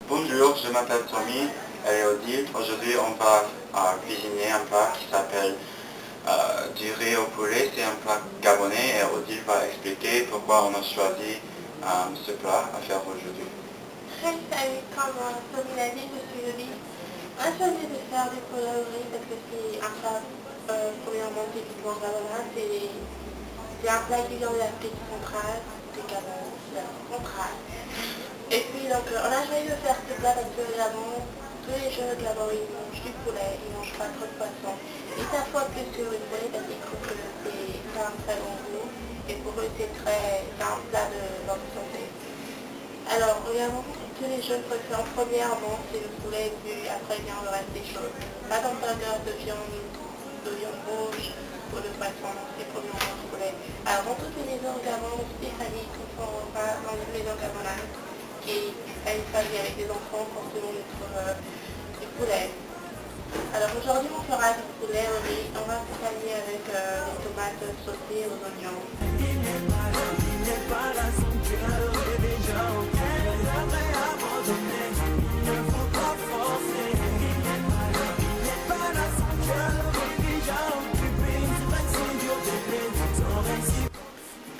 Bonjour, je m'appelle Tommy, elle est Odile. Aujourd'hui, on va cuisiner un plat qui s'appelle du riz au poulet. C'est un plat gabonais et Odile va expliquer pourquoi on a choisi ce plat à faire aujourd'hui. Salut, comme Tommy l'a dit, je suis Odile. On a choisi de faire du poulet au riz parce que c'est un plat, premièrement, typiquement gabonais. C'est un plat qui vient de l'Afrique centrale, du Gabon, de l'Afrique centrale. Et puis donc on a choisi de faire ce plat parce que Gabon, tous les jeunes de Gabon ils mangent du poulet, ils ne mangent pas trop de poisson. Ils s'affolent plus sur le poulet parce qu'ils trouvent que c'est un très bon goût et pour eux c'est un plat de bonne santé. Alors au Gabon, tous les jeunes préfèrent premièrement c'est le poulet et puis après vient le reste des choses. Pas comme burger de viande rouge ou de poisson, c'est premièrement le poulet. Alors dans toutes les maisons au Gabon, toutes les familles qui sont pas dans une maison gabonaise, et à une famille avec des enfants, forcément on trouve du poulet. Alors aujourd'hui on fera du poulet au riz, on va accompagner avec des tomates sautées aux oignons.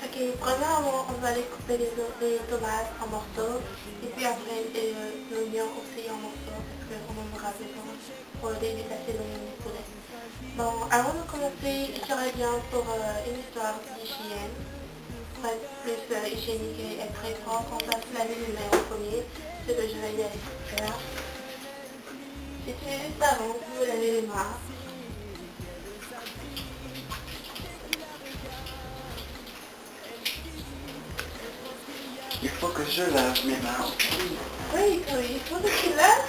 Ok, premièrement on va découper les tomates en morceaux et puis après l'oignon aussi en morceaux parce qu'on en aura besoin pour déplacer l'oignon du poulet. Bon, avant de commencer, j'aurais bien pour une histoire d'hygiène, pour être plus hygiénique et être très propre, on va se laver les mains en premier, ce que je vais y aller faire. Si tu es juste avant, vous vous lavez les mains. Il faut que je lave mes mains. Oui, il faut que tu laves.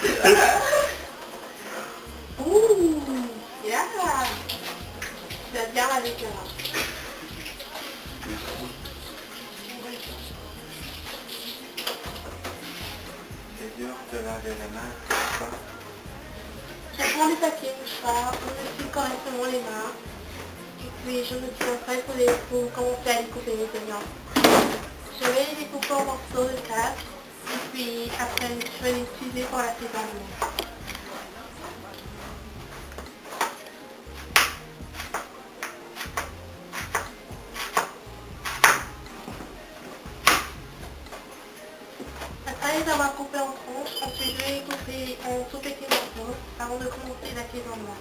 Ouh, yeah. Tu as bien lavé tes mains. C'est dur de laver les mains, n'est-ce pas? Je prends les papiers mouchoirs, je me suis correctement les mains. Et puis je me tiens prête pour commencer à découper mes oignons. Je vais les découper en morceaux de 4. Et puis après je vais les utiliser pour l'assaisonnement. Après les avoir coupés en tranches, ensuite je vais les couper en tout petits morceaux avant de commencer l'assaisonnement.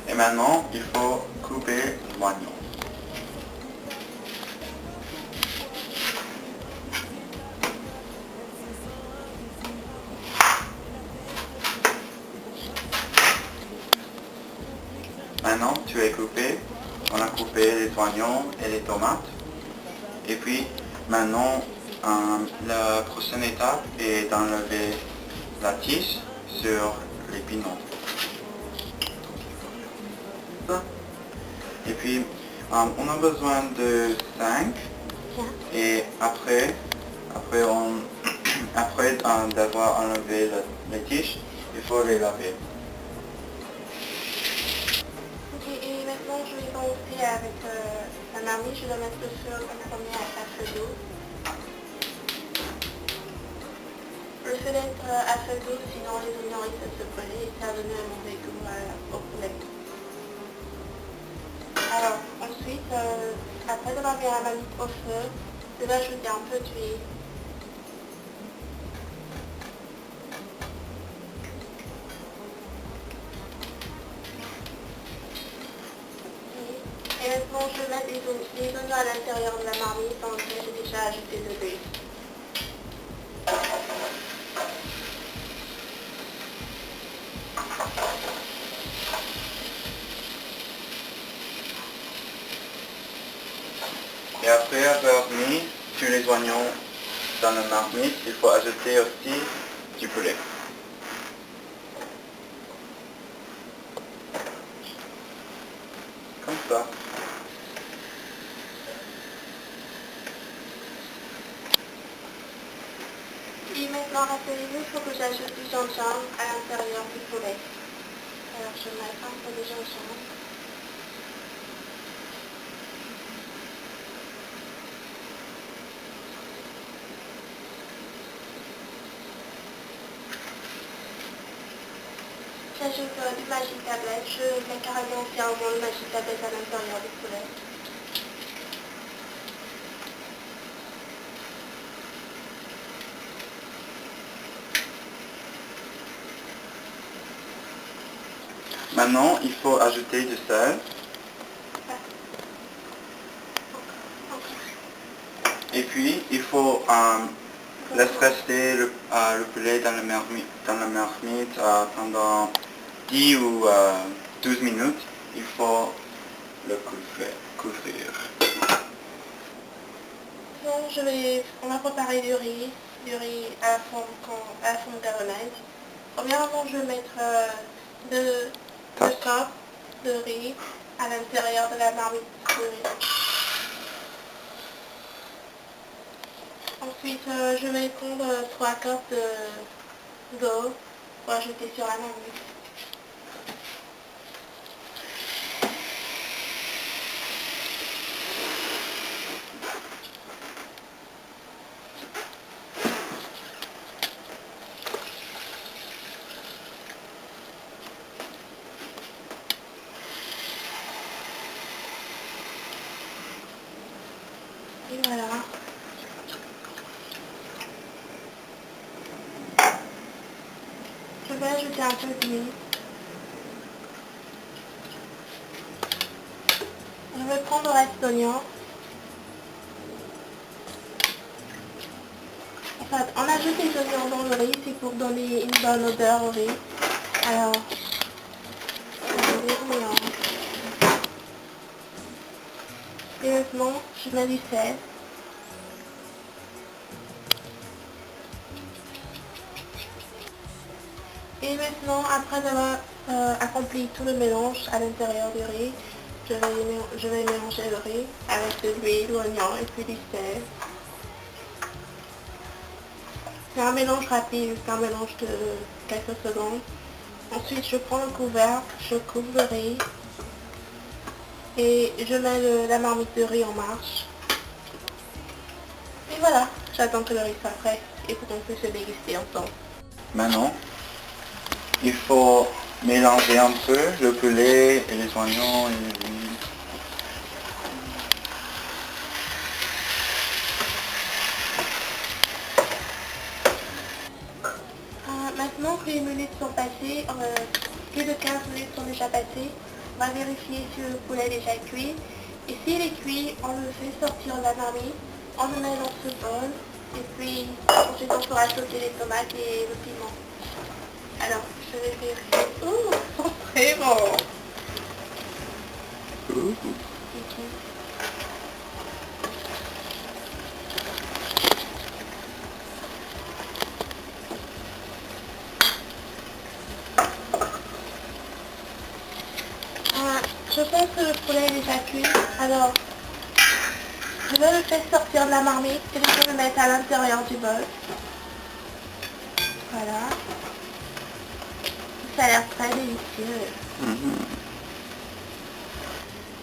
Et maintenant, il faut couper l'oignon. Maintenant, tu es coupé. On a coupé les oignons et les tomates. Et puis, maintenant, la prochaine étape est d'enlever la tige sur les pinots. Et puis, on a besoin de 5. Et après d'avoir enlevé les tiges, il faut les laver. Ok, et maintenant je vais commencer avec la marmite. Je dois mettre le feu en premier à feu doux. Le feu d'être à feu doux, sinon les oignons risquent de se brûler et ça donne un mauvais goût au poulet. Alors ensuite, après d'avoir mis la marmite au feu, je vais ajouter un peu d'huile. Et maintenant je vais mettre les oignons à l'intérieur de la marmite dans laquelle j'ai déjà ajouté de l'huile. Et après avoir mis tous les oignons dans la marmite, il faut ajouter aussi du poulet. Comme ça. Et maintenant, rappelez-vous, il faut que j'ajoute du gingembre à l'intérieur du poulet. Alors je mets un peu de gingembre. j'ajoute du Magic Tablet. Je mets carrément entièrement le Magic Tablet à l'intérieur du poulet. Maintenant, il faut ajouter du sel. Et puis, il faut laisser rester le poulet dans la marmite pendant 10 ou 12 minutes. Il faut le couvrir. Donc, on va préparer du riz à la forme caramel. Premièrement, je vais mettre deux copes de riz à l'intérieur de la marmite de riz. Ensuite, je vais prendre 3 copes d'eau pour ajouter sur la marmite. Et voilà. Je vais ajouter un peu d'huile. Je vais prendre le reste d'oignon. En fait, on ajoute les oignons dans le riz, c'est pour donner une bonne odeur au riz. Alors, je les mélange. Et maintenant, je mets du sel. Et maintenant, après avoir accompli tout le mélange à l'intérieur du riz, je vais mélanger le riz avec de l'huile, l'oignon et puis du sel. C'est un mélange rapide, c'est un mélange de quelques secondes. Ensuite, je prends le couvercle, je couvre le riz et je mets la marmite de riz en marche. Et voilà, j'attends que le riz soit prêt et pour qu'on puisse se déguster ensemble. Maintenant, il faut mélanger un peu le poulet et les oignons et l'huile. Maintenant que les minutes sont passées, plus de 15 minutes sont déjà passées, on va vérifier si le poulet est déjà cuit. Et s'il est cuit, on le fait sortir de la marmite, on le met dans ce bol, et puis ensuite on fera sauter les tomates et le piment. Alors, je vais vérifier. Ouh, ils sont très bons. Je pense que le poulet est déjà cuit, alors je vais le faire sortir de la marmite et je vais le mettre à l'intérieur du bol. Voilà. Ça a l'air très délicieux.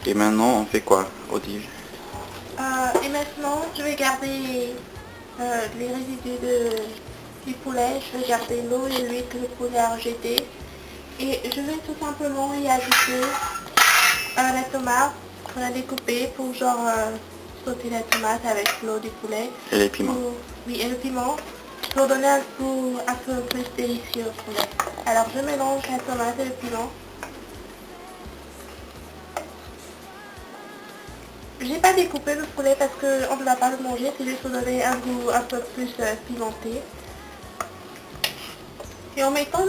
Et maintenant, on fait quoi, Odile? Et maintenant, je vais garder les résidus du poulet, je vais garder l'eau et l'huile que le poulet a rejeté. Et je vais tout simplement y ajouter la tomate qu'on a découpée pour genre sauter la tomate avec l'eau du poulet. Et les piments. Oui, et le piment pour donner un goût un peu plus délicieux au poulet. Alors je mélange la tomate et le piment. J'ai pas découpé le poulet parce qu'on ne va pas le manger, c'est juste pour donner un goût un peu plus pimenté. Et en mettant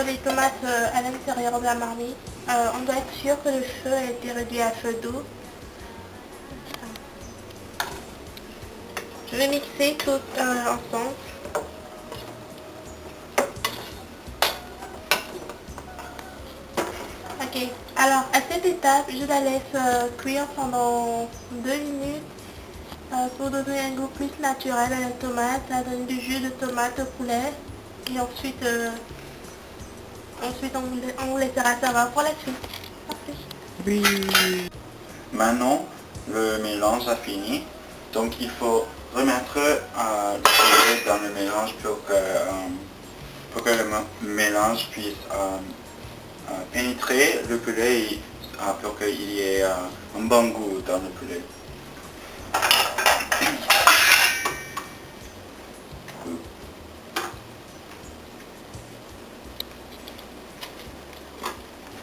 les tomates à l'intérieur de la marmite, on doit être sûr que le feu a été réduit à feu doux. Je vais mixer tout ensemble. Ok, alors à cette étape, je la laisse cuire pendant 2 minutes pour donner un goût plus naturel à la tomate. Ça donne du jus de tomate au poulet. Et ensuite, on vous laissera savoir pour la suite. Parfait. Oui. Maintenant, le mélange a fini. Donc, il faut remettre le poulet dans le mélange pour que le mélange puisse pénétrer le poulet pour qu'il y ait un bon goût dans le poulet.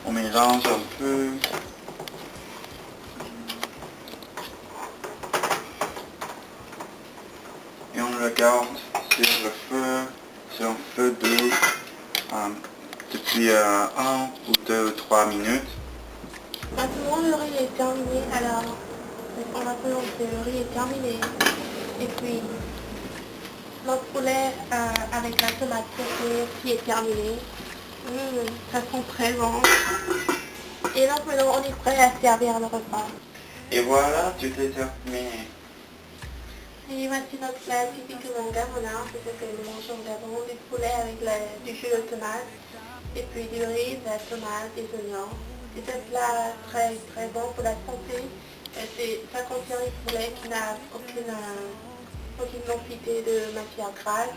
On mélange un peu. Et on le garde sur un feu doux depuis 1 ou 2 ou 3 minutes. Maintenant le riz est terminé, alors on va présenter le riz est terminé. Et puis notre poulet avec la tomate qui est terminé. Ça sent très bon. Et donc maintenant on est prêt à servir le repas. Et voilà, tout est terminé. Et voici notre plat typiquement gabonais, c'est ce que nous mangeons au Gabon, du poulet avec du jus de tomate, et puis du riz, de la tomate, des oignons. C'est un plat très très bon pour la santé. Ça contient du poulet qui n'a aucune quantité de matière grasse.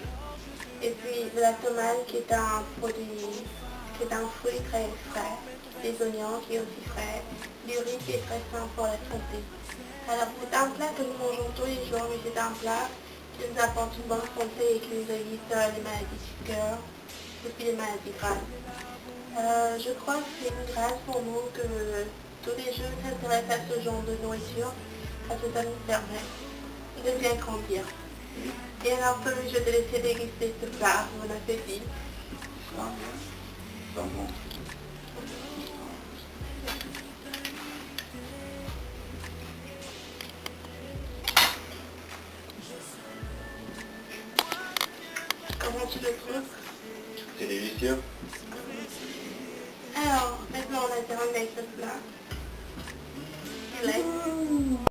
Et puis de la tomate qui est un fruit très frais, des oignons qui est aussi frais, du riz qui est très sain pour la santé. Alors c'est un plat que nous mangeons tous les jours, mais c'est un plat qui nous apporte une bonne santé et qui nous évite les maladies du cœur et puis les maladies graves. Je crois que c'est une grâce pour nous que tous les jeunes s'intéressent à ce genre de nourriture, parce que ça nous permet de bien grandir. Et alors, je te laisser déguster ce plat, bon appétit. Bon. Comment tu le trouves? C'est délicieux. Alors, maintenant on a terminé avec ce plat. Tu l'aimes?